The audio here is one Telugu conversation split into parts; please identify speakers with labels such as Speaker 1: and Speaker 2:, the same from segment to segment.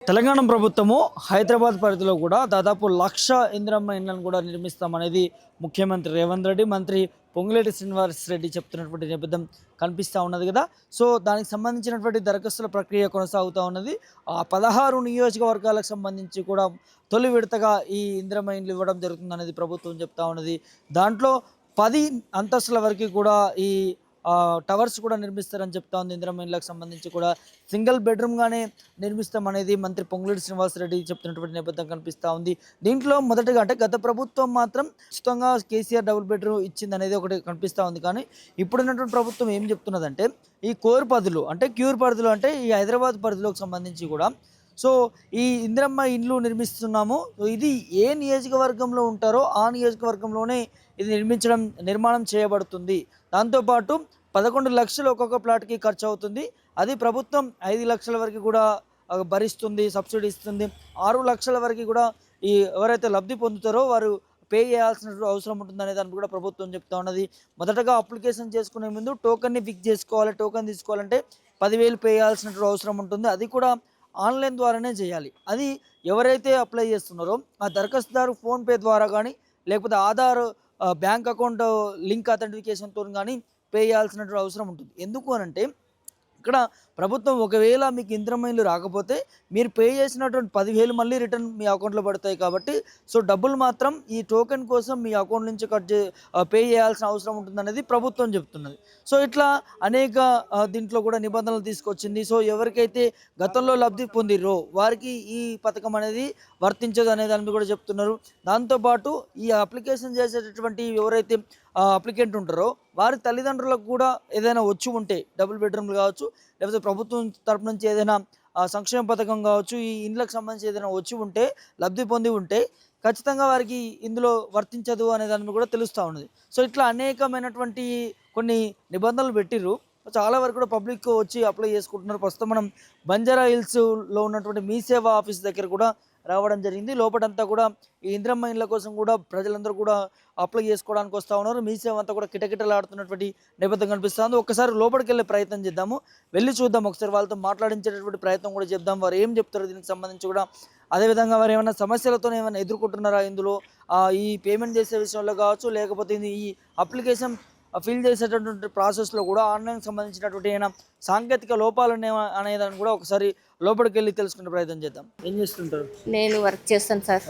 Speaker 1: తెలంగాణ ప్రభుత్వము హైదరాబాద్ పరిధిలో కూడా దాదాపు 1,00,000 ఇందిరమ్మ ఇండ్లను కూడా నిర్మిస్తామనేది ముఖ్యమంత్రి రేవంత్ రెడ్డి, మంత్రి పొంగులేటి శ్రీనివాస్ రెడ్డి చెప్తున్నటువంటి నేపథ్యం కనిపిస్తూ ఉన్నది కదా. సో దానికి సంబంధించినటువంటి దరఖాస్తుల ప్రక్రియ కొనసాగుతూ ఉన్నది. ఆ 16 నియోజకవర్గాలకు సంబంధించి కూడా తొలి విడతగా ఈ ఇందిరమ్మ ఇండ్లు ఇవ్వడం జరుగుతుందనేది ప్రభుత్వం చెప్తా ఉన్నది. దాంట్లో 10 అంతస్తుల వరకు కూడా ఈ టవర్స్ కూడా నిర్మిస్తారని చెప్తా ఉంది. ఇందిరమ్మ ఇండ్లకు సంబంధించి కూడా సింగిల్ బెడ్రూమ్గానే నిర్మిస్తామనేది మంత్రి పొంగులేటి శ్రీనివాసరెడ్డి చెప్తున్నటువంటి నేపథ్యం కనిపిస్తూ ఉంది. దీంట్లో మొదటగా అంటే గత ప్రభుత్వం మాత్రం ఉచితంగా కేసీఆర్ డబుల్ బెడ్రూమ్ ఇచ్చింది అనేది ఒకటి కనిపిస్తూ ఉంది. కానీ ఇప్పుడున్నటువంటి ప్రభుత్వం ఏం చెప్తున్నదంటే ఈ కోర్ పరిధిలో అంటే క్యూర్ పరిధిలో అంటే ఈ హైదరాబాద్ పరిధిలోకి సంబంధించి కూడా సో ఈ ఇందిరమ్మ ఇండ్లు నిర్మిస్తున్నాము. ఇది ఏ నియోజకవర్గంలో ఉంటారో ఆ నియోజకవర్గంలోనే ఇది నిర్మాణం చేయబడుతుంది. దాంతోపాటు 11 లక్షలు ఒక్కొక్క ప్లాట్కి ఖర్చు అవుతుంది. అది ప్రభుత్వం 5 లక్షల వరకు కూడా భరిస్తుంది, సబ్సిడీ ఇస్తుంది. 6 లక్షల వరకు కూడా ఈ ఎవరైతే లబ్ధి పొందుతారో వారు పే చేయాల్సిన అవసరం ఉంటుందనే దాన్ని కూడా ప్రభుత్వం చెప్తా ఉన్నది. మొదటగా అప్లికేషన్ చేసుకునే ముందు టోకన్ని ఫిక్స్ చేసుకోవాలి. టోకన్ తీసుకోవాలంటే 10,000 పే చేయాల్సినటువంటి అవసరం ఉంటుంది. అది కూడా ఆన్లైన్ ద్వారానే చేయాలి. అది ఎవరైతే అప్లై చేస్తున్నారో ఆ దరఖాస్తుదారు ఫోన్పే ద్వారా కానీ లేకపోతే ఆధార్ బ్యాంక్ అకౌంట్ లింక్ అథెంటిఫికేషన్తో కానీ పే చేయాల్సినటువంటి అవసరం ఉంటుంది. ఎందుకు అనంటే ఇక్కడ ప్రభుత్వం ఒకవేళ మీకు ఇందిరమ్మ ఇల్లు రాకపోతే మీరు పే చేసినటువంటి 10,000 మళ్ళీ రిటర్న్ మీ అకౌంట్లో పడతాయి. కాబట్టి సో డబ్బులు మాత్రం ఈ టోకెన్ కోసం మీ అకౌంట్ నుంచి పే చేయాల్సిన అవసరం ఉంటుందనేది ప్రభుత్వం చెప్తున్నది. సో ఇట్లా అనేక దీంట్లో కూడా నిబంధనలు తీసుకొచ్చింది. సో ఎవరికైతే గతంలో లబ్ధి పొందిరో వారికి ఈ పథకం అనేది వర్తించదు అనే దాన్ని కూడా చెప్తున్నారు. దాంతోపాటు ఈ అప్లికేషన్ చేసేటటువంటి ఎవరైతే అప్లికెంట్ ఉంటారో వారి తల్లిదండ్రులకు కూడా ఏదైనా వచ్చి ఉంటే డబుల్ బెడ్రూమ్లు కావచ్చు, లేకపోతే ప్రభుత్వం తరపు నుంచి ఏదైనా సంక్షేమ పథకం కావచ్చు, ఈ ఇండ్లకు సంబంధించి ఏదైనా వచ్చి ఉంటే లబ్ధి పొంది ఉంటే ఖచ్చితంగా వారికి ఇందులో వర్తించదు అనే దాన్ని కూడా తెలుస్తూ ఉన్నది. సో ఇట్లా అనేకమైనటువంటి కొన్ని నిబంధనలు పెట్టిర్రు. చాలా వరకు కూడా పబ్లిక్ వచ్చి అప్లై చేసుకుంటున్నారు. ప్రస్తుతం మనం బంజారా హిల్స్లో ఉన్నటువంటి మీ సేవా ఆఫీస్ దగ్గర కూడా రావడం జరిగింది. లోపలంతా కూడా ఈ ఇందిరమ్మ ఇండ్ల కోసం కూడా ప్రజలందరూ కూడా అప్లై చేసుకోవడానికి వస్తూ ఉన్నారు. మీ సేవ అంతా కూడా కిటకిటలాడుతున్నటువంటి నేపథ్యం కనిపిస్తుంది. ఒక్కసారి లోపలికి వెళ్ళే ప్రయత్నం చేద్దాము, వెళ్ళి చూద్దాం, ఒకసారి వాళ్ళతో మాట్లాడించేటటువంటి ప్రయత్నం కూడా చేద్దాం. వారు ఏం చెప్తారో దీనికి సంబంధించి కూడా, అదేవిధంగా వారు ఏమైనా సమస్యలతో ఏమైనా ఎదుర్కొంటున్నారా ఇందులో ఈ పేమెంట్ చేసే విషయంలో కావచ్చు, లేకపోతే ఈ అప్లికేషన్ ఫిల్ చేసేటటువంటి ప్రాసెస్లో కూడా ఆన్లైన్కి సంబంధించినటువంటి ఏమైనా సాంకేతిక లోపాలు ఉన్నాయా అనేదాన్ని కూడా ఒకసారి లోపలికి వెళ్ళి తెలుసుకునే ప్రయత్నం చేద్దాం. ఏం చేస్తుంటారు?
Speaker 2: నేను వర్క్ చేస్తాను సార్.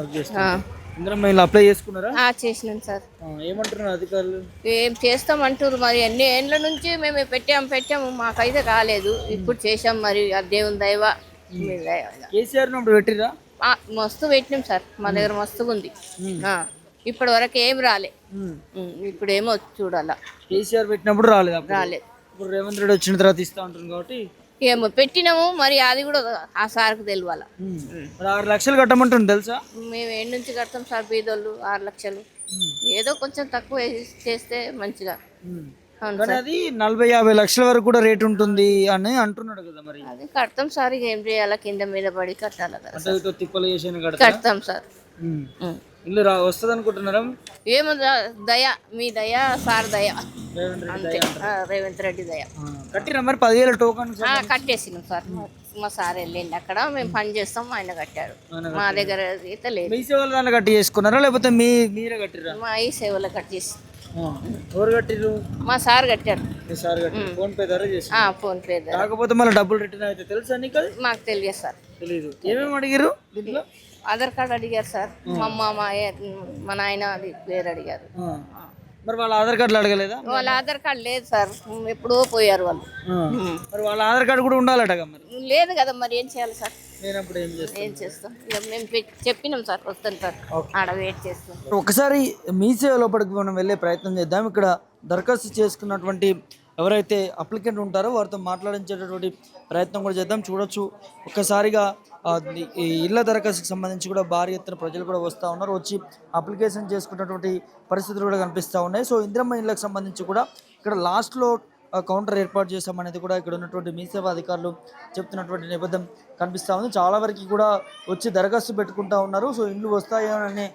Speaker 1: ఇందిరమ్మ ఇల్లు అప్లై చేసుకున్నారా?
Speaker 2: చేసినాను సార్.
Speaker 1: ఏమంటున్నారు అధికారులు?
Speaker 2: ఏం చేస్తామంటారు మరి, ఎన్ని ఏండ్ల నుంచి మేము పెట్టాము మాకైతే రాలేదు. ఇప్పుడు చేసాం మరి, దేవుని దైవ.
Speaker 1: కేసీఆర్ పెట్టిరా?
Speaker 2: మస్తు పెట్టినాం సార్, మా దగ్గర మస్తుగా ఉంది. ఇప్పటి వరకు ఏం రాలే, ఇప్పుడు ఏమో చూడాలా.
Speaker 1: కేసీఆర్ పెట్టినప్పుడు రాలేదు. ఇప్పుడు రేవంత్ రెడ్డి వచ్చిన తర్వాత ఇస్తా ఉంటుంది కాబట్టి
Speaker 2: ఏమో పెట్టినాము మరి, అది కూడా ఆ సార్కి తెలియాల.
Speaker 1: 6 లక్షలు కట్టమంటుంది తెలుసా?
Speaker 2: మేము ఏడు నుంచి కడతాం సార్ బీదోళ్ళు 6 లక్షలు. ఏదో కొంచెం తక్కువ చేస్తే మంచిగా.
Speaker 1: అది 40-50 లక్షల వరకు కూడా రేట్ ఉంటుంది అని అంటున్నాడు కదా. మరి
Speaker 2: అది కడతాం సార్, ఇక ఏం చేయాలా, కింద మీద పడి కట్టాలి కదా.
Speaker 1: తిప్పలు చేసి
Speaker 2: కడతాం సార్.
Speaker 1: ఇల్లు వస్తుంది అనుకుంటున్నారా?
Speaker 2: ఏమో దయ, మీ దయ సార్ దయ, రేవంత్ రెడ్డి దయ.
Speaker 1: కట్టిరా మరి 10,000 టోకన్?
Speaker 2: కట్టేసినాం సార్. మా సార్ వెళ్ళిండి అక్కడ, మేము పని చేస్తాం, ఆయన కట్టాడు. మా దగ్గర అయితే లేదు.
Speaker 1: మీ సేవలు దాన్ని కట్టి చేసుకున్నారా లేకపోతే మీరే కట్టిరా?
Speaker 2: మా ఈ సేవలో కట్టేసి.
Speaker 1: ఎవరు కట్టిరు?
Speaker 2: మా సార్ కట్టాడు.
Speaker 1: ఫోన్ పే ద్వారా చేసి?
Speaker 2: ఫోన్ పే ద్వారా.
Speaker 1: కాకపోతే మళ్ళీ డబ్బులు రిటర్న్ అయితే తెలుసా నీకు?
Speaker 2: మాకు తెలియదు సార్.
Speaker 1: తెలీదు. ఏమేమి అడిగారు దీంట్లో?
Speaker 2: ఆధార్ కార్డు అడిగారు సార్. మా అమ్మ మా నాయన అది పేరు అడిగారు.
Speaker 1: మరి వాళ్ళ ఆధార్ కార్డులు అడగలేదా?
Speaker 2: వాళ్ళ ఆధార్ కార్డు లేదు సార్, ఎప్పుడో పోయారు వాళ్ళు.
Speaker 1: మరి వాళ్ళ ఆధార్ కార్డు కూడా ఉండాలట మరి.
Speaker 2: లేదు కదా, మరి ఏం చేయాలి సార్?
Speaker 1: ఏం
Speaker 2: చేస్తాం, మేము చెప్పినాం సార్, వస్తాం సార్, ఆడ వెయిట్ చేస్తాం.
Speaker 1: ఒకసారి మీ సేవ లోపలికి మనం వెళ్ళే ప్రయత్నం చేద్దాం. ఇక్కడ దరఖాస్తు చేసుకున్నటువంటి ఎవరైతే అప్లికెంట్ ఉంటారో వారితో మాట్లాడించేటటువంటి ప్రయత్నం కూడా చేద్దాం. చూడొచ్చు ఒక్కసారిగా ఈ ఇళ్ల దరఖాస్తుకి సంబంధించి కూడా భారీ ఎత్తున ప్రజలు కూడా వస్తూ ఉన్నారు, వచ్చి అప్లికేషన్ చేసుకున్నటువంటి పరిస్థితులు కూడా కనిపిస్తూ ఉన్నాయి. సో ఇందిరమ్మ ఇళ్లకు సంబంధించి కూడా ఇక్కడ లాస్ట్లో కౌంటర్ ఏర్పాటు చేస్తామనేది కూడా ఇక్కడ ఉన్నటువంటి మీ సేవా అధికారులు చెప్తున్నటువంటి నేపథ్యం కనిపిస్తూ ఉంది. చాలా వరకు కూడా వచ్చి దరఖాస్తు పెట్టుకుంటూ ఉన్నారు. సో ఇండ్లు వస్తాయని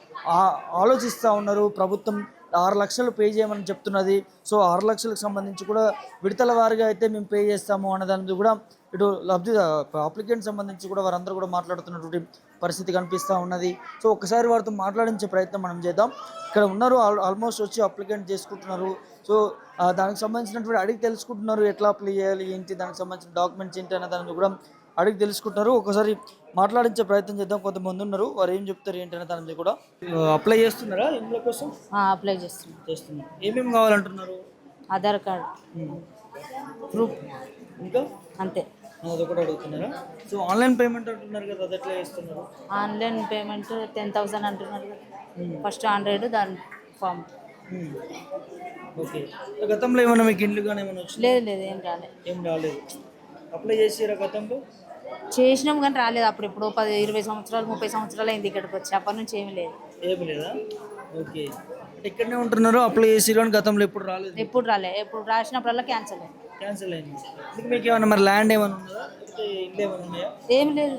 Speaker 1: ఆలోచిస్తూ ఉన్నారు. ప్రభుత్వం 6 లక్షలు పే చేయమని చెప్తున్నది. సో 6 లక్షలకు సంబంధించి కూడా విడతల వారీగా అయితే మేము పే చేస్తాము అనే దాని మీద కూడా ఇటు అప్లికెంట్ సంబంధించి కూడా వారందరూ కూడా మాట్లాడుతున్నటువంటి పరిస్థితి కనిపిస్తూ ఉన్నది. సో ఒక్కసారి వారితో మాట్లాడించే ప్రయత్నం మనం చేద్దాం. ఇక్కడ ఉన్నారు, ఆల్మోస్ట్ వచ్చి అప్లికెంట్ చేసుకుంటున్నారు. సో దానికి సంబంధించినటువంటి అడిగి తెలుసుకుంటున్నారు, ఎట్లా అప్లై చేయాలి ఏంటి, దానికి సంబంధించిన డాక్యుమెంట్స్ ఏంటి అనే దాని కూడా అడిగి తెలుసుకుంటున్నారు. ఒకసారి మాట్లాడించే ప్రయత్నం చేద్దాం. కొంతమంది ఉన్నారు, వారు ఏం చెప్తారు ఏంటి అనే దాని మీద కూడా. అప్లై చేస్తున్నారా ఇందులో కోసం?
Speaker 3: అప్లై చేస్తున్నాం.
Speaker 1: ఏమేమి కావాలంటున్నారు?
Speaker 3: ఆధార్ కార్డ్, ప్రూఫ్,
Speaker 1: ఇంకా
Speaker 3: అంతే.
Speaker 1: అదొకటి అడుగుతున్నారా? సో ఆన్లైన్ పేమెంట్ అంటున్నారు కదా, అది ఎట్లా చేస్తున్నారు?
Speaker 3: ఆన్లైన్ పేమెంట్ 10,000 అంటున్నారు కదా. ఫస్ట్ 100 దాని ఫామ్.
Speaker 1: ఓకే. గతంలో ఏమైనా మీకు ఇండ్లు కానీ ఏమైనా వచ్చింది?
Speaker 3: లేదు
Speaker 1: ఏం రాలేదు. అప్లై చేసారా గతంలో?
Speaker 3: చేసినాం కానీ రాలేదు. అప్పుడు ఎప్పుడో 20 సంవత్సరాలు 30 సంవత్సరాలు అయింది ఇక్కడికి వచ్చి. అప్పటి నుంచి ఏమి లేదు.
Speaker 1: ఏమి లేదా? ఓకే. అంటే ఇక్కడనే ఉంటున్నారు, అప్లై చేసిరు అని గతంలో ఎప్పుడు రాలేదు?
Speaker 3: ఎప్పుడు రాసినప్పుడల్లా క్యాన్సిల్ అయింది.
Speaker 1: మీకు ఏమన్నా మరి ల్యాండ్ ఏమైనా ఉందా, ఇల్లు ఏమైనా ఉన్నాయా?
Speaker 3: ఏం లేదు.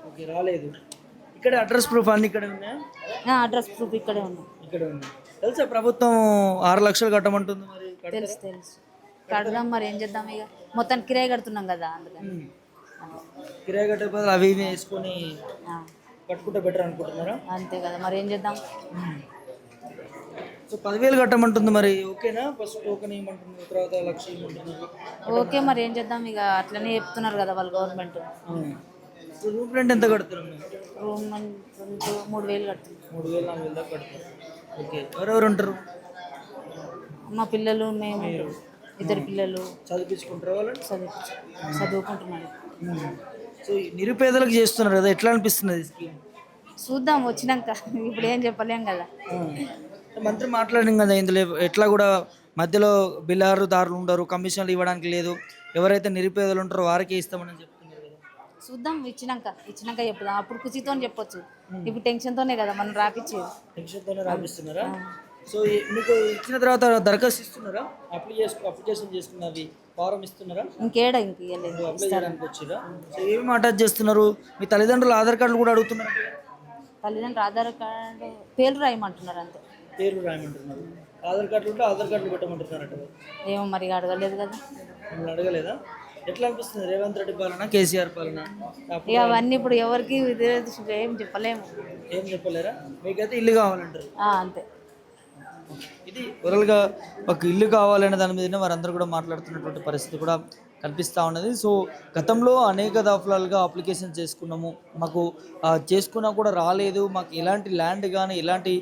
Speaker 1: ఓకే, రాలేదు. ఇక్కడ అడ్రస్ ప్రూఫ్ అన్ని ఇక్కడే ఉన్నాయా?
Speaker 3: అడ్రస్ ప్రూఫ్ ఇక్కడే ఉంది.
Speaker 1: ఇక్కడ ఉంది. తెలుసా ప్రభుత్వం 6 లక్షలు కట్టమంటుంది, మరి
Speaker 3: తెలుసు. కడదాం, మరి ఏం చేద్దాం, ఇక మొత్తం కిరాయి కడుతున్నాం కదా, అందుకని.
Speaker 1: కిరాయి కట్టే బదులు అవి వేసుకొని కట్టుకుంటే బెటర్ అనుకుంటున్నారా?
Speaker 3: అంతే కదా, మరి ఏం చేద్దాం.
Speaker 1: సో 10,000 కట్టమంటుంది, మరి ఓకేనా? ఫస్ట్ టోకెన్ ఏమంటున్నారు, తర్వాత 1,00,000 ఏమంటున్నారు?
Speaker 3: ఓకే, మరి ఏం చేద్దాం, ఇక అట్లనే చెప్తున్నారు కదా వాళ్ళు గవర్నమెంట్.
Speaker 1: రూమ్ రెంట్ ఎంత కడుతున్నారు?
Speaker 3: రూమ్ 3,000 కడుతున్నాం.
Speaker 1: 3,000 4,000 దాకా కడుతున్నారు. ఓకే. ఎవరెవరు ఉంటారు?
Speaker 3: మా పిల్లలు, మేము, 2 పిల్లలు.
Speaker 1: చదివించుకుంటారు వాళ్ళని?
Speaker 3: చదువుకుంటున్నాను.
Speaker 1: సో నిరుపేదలకు చేస్తున్నారు కదా, ఎట్లా అనిపిస్తున్నది స్కీమ్?
Speaker 3: చూద్దాం వచ్చినాక, ఇప్పుడు ఏం చెప్పలేం కదా.
Speaker 1: మంత్రి మాట్లాడిన కదా, ఇందులో ఎట్లా కూడా మధ్యలో బిల్లారుదారులు ఉండరు, కమిషన్లు ఇవ్వడానికి లేదు, ఎవరైతే నిరుపేదలు ఉంటారో వారికే ఇస్తామని చెప్తున్నారు కదా.
Speaker 3: చూద్దాం, ఇచ్చినాక చెప్పుదాం. అప్పుడు ఖుషితో చెప్పొచ్చు, ఇప్పుడు టెన్షన్తోనే కదా మనం రాపిచ్చేది.
Speaker 1: టెన్షన్తోనే రాపిస్తున్నారా? సో మీకు ఇచ్చిన తర్వాత దరఖాస్తు ఇస్తున్నారా? అప్లికేషన్ చేసుకున్నవి ఫారం ఇస్తున్నారా?
Speaker 3: ఇంకేడ
Speaker 1: అప్లై చేయడానికి వచ్చిరా? సో ఏమేమి అటాచ్ చేస్తున్నారు? మీ తల్లిదండ్రులు ఆధార్ కార్డులు కూడా అడుగుతున్నారు?
Speaker 3: తల్లిదండ్రులు ఆధార్ కార్డు పేరు రాయమంటున్నారు, అంతే.
Speaker 1: పేరు రాయమంటున్నారు. ఆధార్ కార్డులు ఉంటే ఆధార్ కార్డులు పెట్టమంటున్నారట.
Speaker 3: ఏమో మరి అడగలేదు కదా.
Speaker 1: మిమ్మల్ని అడగలేదా? ఎట్లా అనిపిస్తుంది రేవంత్ రెడ్డి పాలన, కేసీఆర్ పాలన?
Speaker 3: ఇక అవన్నీ ఇప్పుడు ఎవరికి ఏం చెప్పలేము.
Speaker 1: ఏం చెప్పలేరా? మీకైతే ఇల్లు కావాలంటారు,
Speaker 3: అంతే.
Speaker 1: ఇది ఓవరాల్గా ఒక ఇల్లు కావాలనే దాని మీద వారందరూ కూడా మాట్లాడుతున్నటువంటి పరిస్థితి కూడా కనిపిస్తూ ఉన్నది. సో గతంలో అనేక దఫాలుగా అప్లికేషన్ చేసుకున్నాము, మాకు చేసుకున్నా కూడా రాలేదు, మాకు ఎలాంటి ల్యాండ్ కానీ ఎలాంటి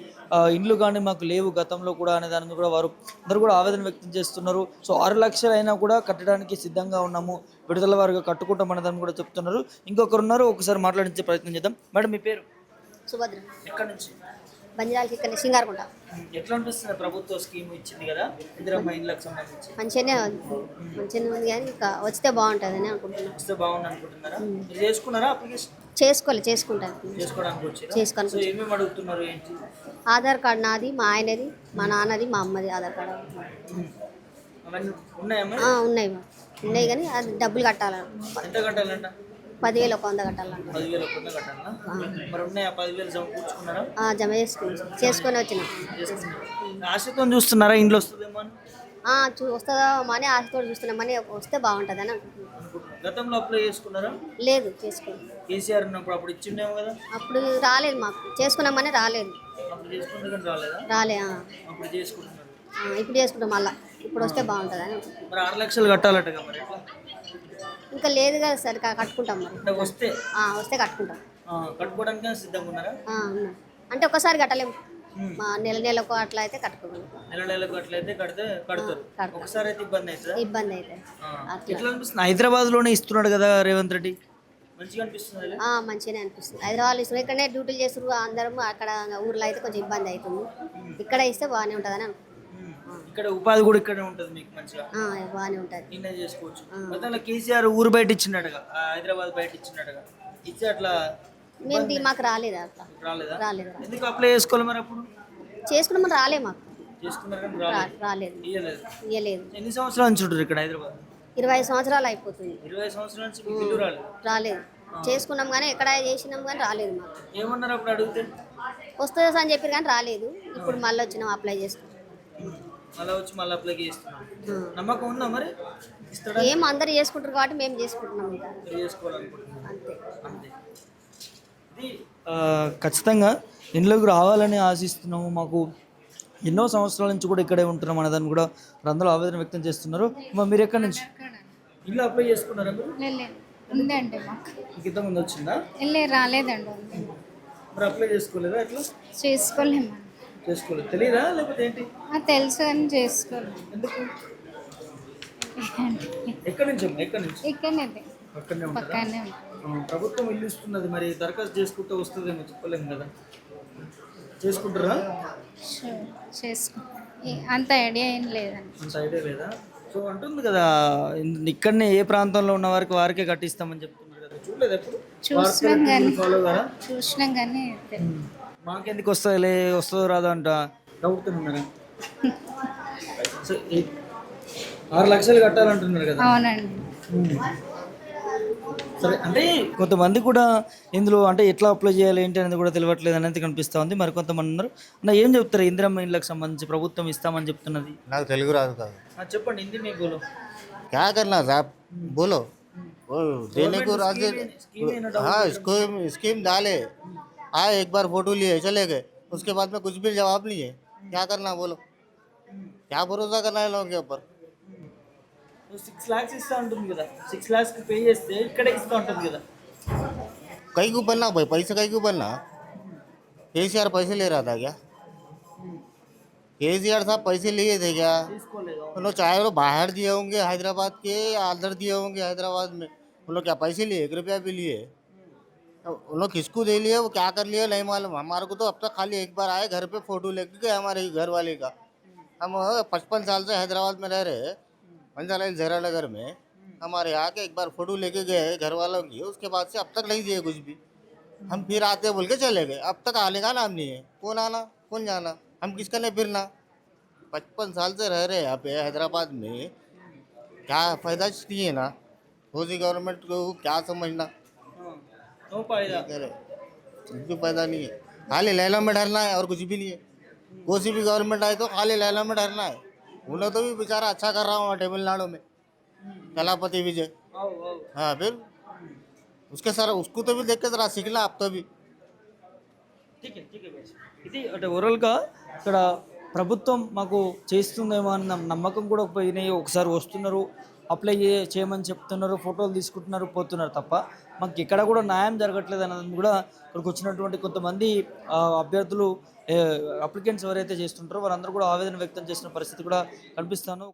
Speaker 1: ఇండ్లు కానీ మాకు లేవు గతంలో కూడా అనే దాని మీద కూడా వారు అందరూ కూడా ఆవేదన వ్యక్తం చేస్తున్నారు. సో 6 లక్షలు అయినా కూడా కట్టడానికి సిద్ధంగా ఉన్నాము, విడుదల వారిగా కట్టుకుంటాం అనే దాన్ని కూడా చెప్తున్నారు. ఇంకొకరు ఉన్నారు, ఒకసారి మాట్లాడించే ప్రయత్నం చేద్దాం. మేడం, మీ పేరు?
Speaker 4: సుభద్ర.
Speaker 1: ఎక్కడి నుంచి?
Speaker 4: బంజారాలకి ఇక్కడ సింగారకుంట.
Speaker 1: ఎట్లా అనిపిస్తుంది ప్రభుత్వ స్కీమ్ ఇచ్చింది కదా ఇందిరమ్మ ఇండ్లకు సంబంధించి?
Speaker 4: మంచిగానే ఉంది కానీ ఇంకా వస్తే బాగుంటుందని అనుకుంటున్నాను.
Speaker 1: వస్తే బాగుంది అనుకుంటున్నారా? మీరు చేసుకున్నారా అప్లికేషన్?
Speaker 4: చేసుకుంటాను.
Speaker 1: చేసుకోవడానికి వచ్చారా?
Speaker 4: చేసుకొని.
Speaker 1: సో ఏమేమి అడుగుతున్నారు ఏంటి?
Speaker 4: ఆధార్ కార్డు నాది, మా ఆయనది, మా నాన్నది, మా అమ్మది ఆధార్ కార్డు.
Speaker 1: అవన్నీ ఉన్నాయమ్మా?
Speaker 4: ఉన్నాయి కానీ అది డబ్బులు కట్టాలి.
Speaker 1: ఎంత కట్టాలంట?
Speaker 4: 10,000 ఒక 100 కట్టాలంట.
Speaker 1: 10,000 ఒక్క కట్టాలా? మరి ఉన్నాయా 10,000 సమకూర్చుకున్నారా?
Speaker 4: జమ చేసుకొని వచ్చిన.
Speaker 1: ఆశతో చూస్తున్నారా ఇంట్లో వస్తుందేమో అని?
Speaker 4: వస్తుందా మనీ ఆశతో చూస్తున్నాం, మనీ వస్తే బాగుంటుందని అనుకుంటున్నాను.
Speaker 1: గతంలో అప్లై చేసుకున్నారా?
Speaker 4: లేదు, చేసుకోండి.
Speaker 1: కేసీఆర్ ఉన్నప్పుడు అప్పుడు ఇచ్చిండేమో కదా.
Speaker 4: అప్పుడు రాలేదు, మాకు చేసుకున్నామని రాలేదు.
Speaker 1: అప్పుడు చేసుకుంటే కానీ రాలేదా? అప్పుడు చేసుకుంటున్నారు.
Speaker 4: ఇప్పుడు చేసుకుంటాం మళ్ళీ, ఇప్పుడు వస్తే బాగుంటుందని అనుకుంటున్నాం.
Speaker 1: మరి 6 లక్షలు కట్టాలట కదా, మరి
Speaker 4: ఇంకా లేదు కదా సార్, కట్టుకుంటాం. మరి వస్తే కట్టుకుంటాం.
Speaker 1: కట్టుకోవడానికి సిద్ధంగా ఉన్నారా?
Speaker 4: అంటే ఒకసారి కట్టలేము, నెలకు అట్లా అయితే కట్టుకోగలుగుతాం.
Speaker 1: నెలకు అట్లయితే కడతారు. ఒకసారి అయితే ఇబ్బంది అవుతుంది. ఎట్లా అనిపిస్తుంది? హైదరాబాద్ లోనే ఇస్తున్నాడు కదా రేవంత్ రెడ్డి, మంచిగా అనిపిస్తుంది?
Speaker 4: మంచిగానే అనిపిస్తుంది. హైదరాబాద్ ఇస్తున్నారు, ఇక్కడనే డ్యూటీలు చేస్తారు అందరం. అక్కడ ఊర్లో అయితే కొంచెం ఇబ్బంది అవుతుంది, ఇక్కడ ఇస్తే బాగానే ఉంటుందని అనుకుంటున్నాం.
Speaker 1: ఇక్కడ ఉపాధి కూడా ఇక్కడే ఉంటుంది, మీకు మంచిగా
Speaker 4: బాగానే ఉంటుంది,
Speaker 1: నిన్న చేసుకోవచ్చు. మొత్తంలో కేసీఆర్ ఊరు బయట ఇచ్చినట్టుగా, హైదరాబాద్ బయట ఇచ్చినట్టుగా ఇచ్చి అట్లా
Speaker 4: మాకు రాలేదు. అట్లా రాలేదు.
Speaker 1: ఎందుకు అప్లై చేసుకోవాలి మరి? అప్పుడు
Speaker 4: చేసుకున్నాం, రాలే మాకు.
Speaker 1: రాలేదు.
Speaker 4: ఇయ్యలేదు.
Speaker 1: ఎన్ని సంవత్సరాల నుంచి ఉంటారు ఇక్కడ హైదరాబాద్?
Speaker 4: 20 సంవత్సరాలు అయిపోతుంది.
Speaker 1: 20 సంవత్సరాల నుంచి మీకు ఇల్లు రాలేదు?
Speaker 4: చేసుకున్నాం కానీ ఎక్కడ చేసినాం కానీ రాలేదు మాకు.
Speaker 1: ఏమన్నారు అప్పుడు అడిగితే?
Speaker 4: వస్తుందా అని చెప్పారు కానీ రాలేదు. ఇప్పుడు మళ్ళీ వచ్చినాం అప్లై చేసుకున్నాం.
Speaker 1: మళ్ళీ వచ్చి మళ్ళీ అప్లై చేస్తున్నాం. నమ్మకం ఉందా మరి ఇస్తాడా?
Speaker 4: ఏం అందరు చేసుకుంటారు కాబట్టి మేము చేసుకుంటున్నాం ఇంకా
Speaker 1: చేసుకోవాలనుకుంటున్నాం
Speaker 4: అంతే.
Speaker 1: అంతే. ఇది ఖచ్చితంగా ఇంట్లోకి రావాలని ఆశిస్తున్నాము. మాకు ఎన్నో సంవత్సరాల నుంచి కూడా ఇక్కడే ఉంటున్నాం అనేదాన్ని కూడా అందరూ ఆవేదన వ్యక్తం చేస్తున్నారు. మీరు ఎక్కడి నుంచి ఇల్లు అప్లై చేసుకున్నారా మీరు?
Speaker 3: ఉందండి మాకు
Speaker 1: మీకు ఇంతకుముందు వచ్చిందా?
Speaker 3: రాలేదండి.
Speaker 1: మరి అప్లై చేసుకోలేదా? ఎట్లా
Speaker 3: చేసుకోలేము.
Speaker 1: చేసుకోలేదు? తెలియదా లేకపోతే ఏంటి?
Speaker 3: తెలుసు అని చేసుకోలేము.
Speaker 1: ఎందుకు? ఎక్కడి నుంచి అమ్మా? ఎక్కడి నుంచి?
Speaker 3: ఇక్కడనే
Speaker 1: అక్కడనే ఉంటారా?
Speaker 3: పక్కనే
Speaker 1: ప్రభుత్వం ఇల్లు ఇస్తున్నది, మరి దరఖాస్తు చేసుకుంటే వస్తుందేమో చెప్పలేము కదా. చేసుకుంటారా?
Speaker 3: చేసుకో అంత ఐడియా ఏం లేదండి.
Speaker 1: అంత ఐడియా లేదా? సో అంటుంది కదా ఇక్కడనే ఏ ప్రాంతంలో ఉన్న వారికి వారికే కట్టిస్తామని చెప్తున్నారు కదా. చూడలేదు ఎప్పుడు?
Speaker 3: చూసినాం కానీ
Speaker 1: ఫాలో కదా.
Speaker 3: చూసినాం కానీ
Speaker 1: మాకెందుకు వస్తుందిలే, వస్తుందో రాదో అంట డౌట్తో ఉన్నారా? సో 6 లక్షలు కట్టాలంటున్నారు కదా.
Speaker 3: అవునండి.
Speaker 1: సరే, అంటే కొంతమంది కూడా ఇందులో అంటే ఎట్లా అప్లై చేయాలి ఏంటి అనేది కూడా తెలియట్లేదు అనేది కనిపిస్తూ ఉంది. మరి కొంతమంది ఉన్నారు. నా ఏం చెప్తారు ఇందిరమ్మ ఇళ్ళకి సంబంధించి ప్రభుత్వం ఇస్తామని చెప్తున్నది?
Speaker 5: నాకు తెలుగు రాదు కాదు.
Speaker 1: చెప్పండి, హిందీ में बोलो.
Speaker 5: क्या करना साहब बोलो. वो देने को राज्य हाँ स्कीम डाले आए, एक बार फोटो लिए चले गए, उसके बाद में कुछ भी जवाब नहीं है. क्या करना बोलो, क्या भरोसा करना है लोगों के ऊपर.
Speaker 1: 6 lakhs ఇస్తా ఉంటుంది కదా. 6 lakhs కి పే చేస్తే ఇక్కడే ఇస్తా ఉంటుంది కదా.
Speaker 5: कहीं को बनना भाई, पैसे कहीं को बनना. केसीआर पैसे ले रहा था क्या? केसीआर साहब पैसे लिए थे क्या?
Speaker 1: తీసుకోలేదు.
Speaker 5: उन लोग चाहे वो बाहर दिए होंगे हैदराबाद के या अंदर दिए होंगे हैदराबाद में, उन लोग क्या पैसे लिए? 1 रुपया भी लिए? उन लोग किसको दे लिए, वो क्या कर लिए नहीं मालूम. हमारे को तो अब तक खाली एक बार आए, घर पे फोटो लेके गए हमारे घर वाले का. हम 55 साल से हैदराबाद में रह रहे, मंजाला जहरा नगर में. हमारे यहाँ के एक बार फोटो लेके गए घर वालों की, उसके बाद से अब तक नहीं दिए कुछ भी. हम फिर आते बोल के चले गए, अब तक आने का नाम नहीं है. कौन आना कौन जाना, हम किसका नहीं फिरना. 55 साल से रह रहे यहाँ पे हैदराबाद में, क्या फायदा नहीं है ना. मोदी गवर्नमेंट को क्या समझना,
Speaker 1: नो फायदा.
Speaker 5: कुछ फायदा नहीं है. खाली लैला में डरना है और कुछ भी नहीं है. कोई सी भी गवर्नमेंट आए तो खाली लैला में डरना है. उन्हें तो भी बेचारा अच्छा कर रहा हूँ तमिलनाडु में, कलापति विजय. हाँ फिर उसके सर उसको तो भी देख के जरा सीखना आप तो भी.
Speaker 1: ఇది అంటే ఓవరాల్గా ఇక్కడ ప్రభుత్వం మాకు చేస్తుందేమో అన్న నమ్మకం కూడా పోయినాయి. ఒకసారి వస్తున్నారు, అప్లై చేయమని చెప్తున్నారు, ఫోటోలు తీసుకుంటున్నారు, పోతున్నారు తప్ప మాకు ఎక్కడ కూడా న్యాయం జరగట్లేదు అన్నది కూడా ఇక్కడికి వచ్చినటువంటి కొంతమంది అభ్యర్థులు అప్లికెంట్స్ ఎవరైతే చేస్తుంటారో వారందరూ కూడా ఆవేదన వ్యక్తం చేసిన పరిస్థితి కూడా కనిపిస్తాను.